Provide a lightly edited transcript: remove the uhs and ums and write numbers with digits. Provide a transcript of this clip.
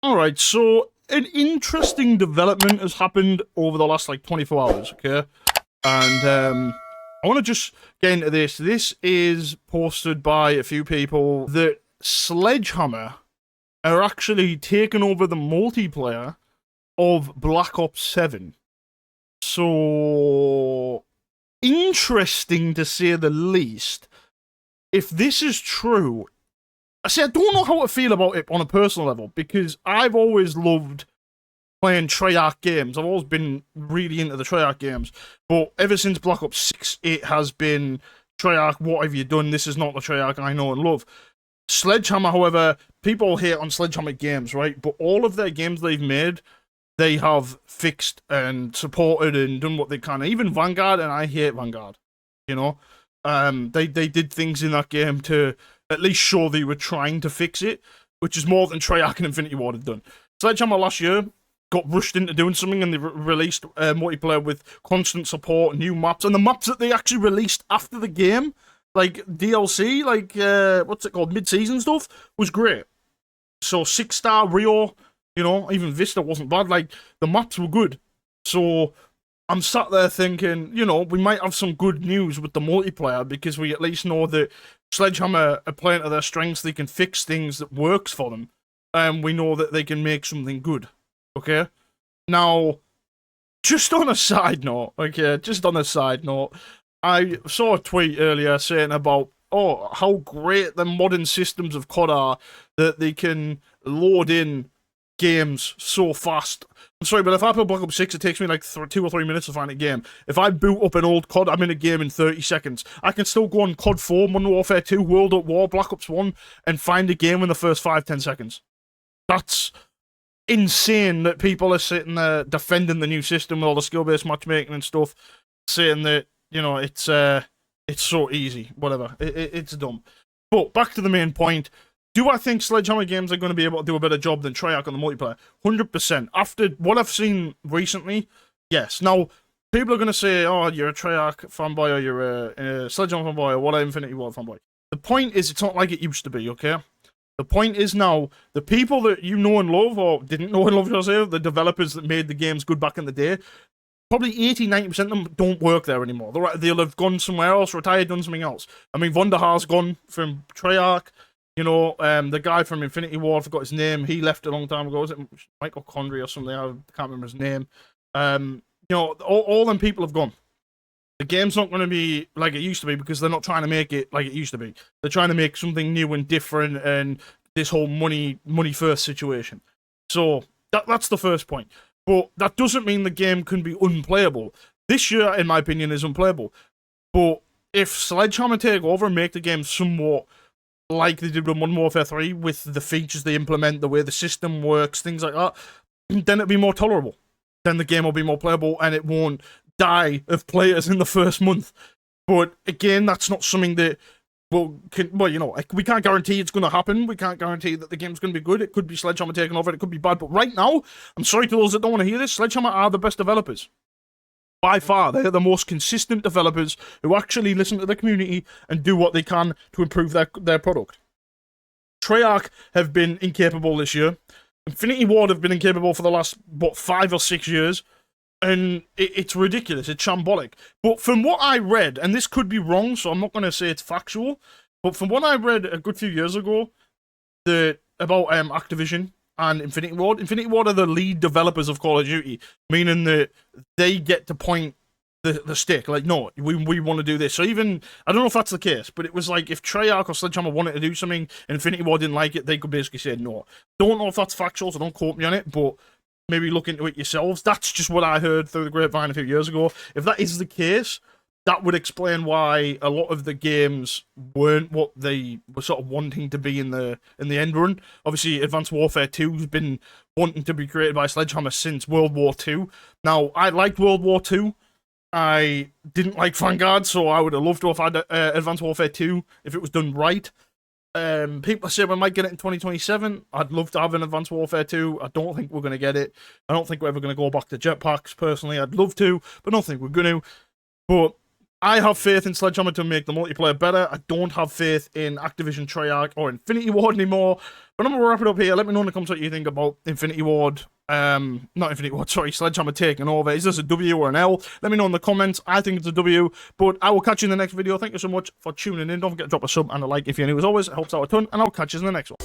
All right, so an interesting development has happened over the last like 24 hours, okay? And I want to just get into this. This is posted by a few people that Sledgehammer are actually taking over the multiplayer of Black Ops 7. So interesting to say the least. If this is true, I don't know how to feel about it on a personal level because I've always loved playing treyarch games. I've always been really into the treyarch games, but ever since Black Ops 6, it has been treyarch. What have you done? This is not the treyarch I know and love. Sledgehammer, however, people hate on Sledgehammer games, right? But all of their games they've made, they have fixed and supported and done what they can. Even Vanguard, and I hate Vanguard. You know, they did things in that game to at least show they were trying to fix it, which is more than Treyarch and Infinity Ward had done. Sledgehammer last year got rushed into doing something, and they released multiplayer with constant support, new maps, and the maps that they actually released after the game, like DLC, like what's it called, mid-season stuff, was great. So 6-star Rio, you know, even Vista wasn't bad. Like the maps were good. So I'm sat there thinking, you know, we might have some good news with the multiplayer because we at least know that Sledgehammer are playing to their strengths. They can fix things that works for them, and we know that they can make something good. Okay, now just on a side note, I saw a tweet earlier saying about how great the modern systems of COD are, that they can load in games so fast. I'm sorry, but if I play Black Ops 6, it takes me like 2 or 3 minutes to find a game. If I boot up an old COD, I'm in a game in 30 seconds. I can still go on COD 4, Modern Warfare 2, World at War, Black Ops 1, and find a game in the first 5-10 seconds. That's insane that people are sitting there defending the new system with all the skill-based matchmaking and stuff, saying that, you know, it's so easy, whatever. It's dumb. But back to the main point. Do I think Sledgehammer games are going to be able to do a better job than Treyarch on the multiplayer? 100%. After what I've seen recently, yes. Now, people are going to say, oh, you're a Treyarch fanboy, or you're a Sledgehammer fanboy, or what, an Infinity Ward fanboy. The point is, it's not like it used to be, okay? The point is now, the people that you know and love, or didn't know and love, should I say, the developers that made the games good back in the day, probably 80-90% of them don't work there anymore. They'll have gone somewhere else, retired, done something else. I mean, Vonderhaar's gone from Treyarch. You know, the guy from Infinity Ward, I forgot his name. He left a long time ago. Was it Michael Condrey or something? I can't remember his name. You know, all them people have gone. The game's not going to be like it used to be because they're not trying to make it like it used to be. They're trying to make something new and different, and this whole money first situation. So that's the first point. But that doesn't mean the game can be unplayable. This year, in my opinion, is unplayable. But if Sledgehammer take over and make the game somewhat like they did with Modern Warfare 3, with the features they implement, the way the system works, things like that, then it'll be more tolerable. Then the game will be more playable, and it won't die of players in the first month. But again, that's not something that you know, we can't guarantee it's going to happen. We can't guarantee that the game's going to be good. It could be Sledgehammer taking over. It could be bad. But right now, I'm sorry to those that don't want to hear this, Sledgehammer are the best developers. By far, they're the most consistent developers who actually listen to the community and do what they can to improve their product. Treyarch have been incapable this year. Infinity Ward have been incapable for the last, 5 or 6 years. And it's ridiculous. It's shambolic. But from what I read, and this could be wrong, so I'm not going to say it's factual, but from what I read a good few years ago about Activision and Infinity Ward are the lead developers of Call of Duty, meaning that they get to point the stick. Like, no, we want to do this. So even, I don't know if that's the case, but it was like if Treyarch or Sledgehammer wanted to do something and Infinity Ward didn't like it, they could basically say no. Don't know if that's factual, so don't quote me on it, but maybe look into it yourselves. That's just what I heard through the grapevine a few years ago. If that is the case, that would explain why a lot of the games weren't what they were sort of wanting to be in the end run. Obviously, Advanced Warfare 2 has been wanting to be created by Sledgehammer since World War 2. Now, I liked World War 2. I didn't like Vanguard, so I would have loved to have had Advanced Warfare 2 if it was done right. People say we might get it in 2027. I'd love to have an Advanced Warfare 2. I don't think we're going to get it. I don't think we're ever going to go back to jetpacks, personally. I'd love to, but I don't think we're going to. But I have faith in Sledgehammer to make the multiplayer better. I don't have faith in Activision, Treyarch, or Infinity Ward anymore. But I'm going to wrap it up here. Let me know in the comments what you think about Infinity Ward. Not Infinity Ward, sorry, Sledgehammer taking over. Is this a W or an L? Let me know in the comments. I think it's a W. But I will catch you in the next video. Thank you so much for tuning in. Don't forget to drop a sub and a like if you're new as always. It helps out a ton. And I'll catch you in the next one.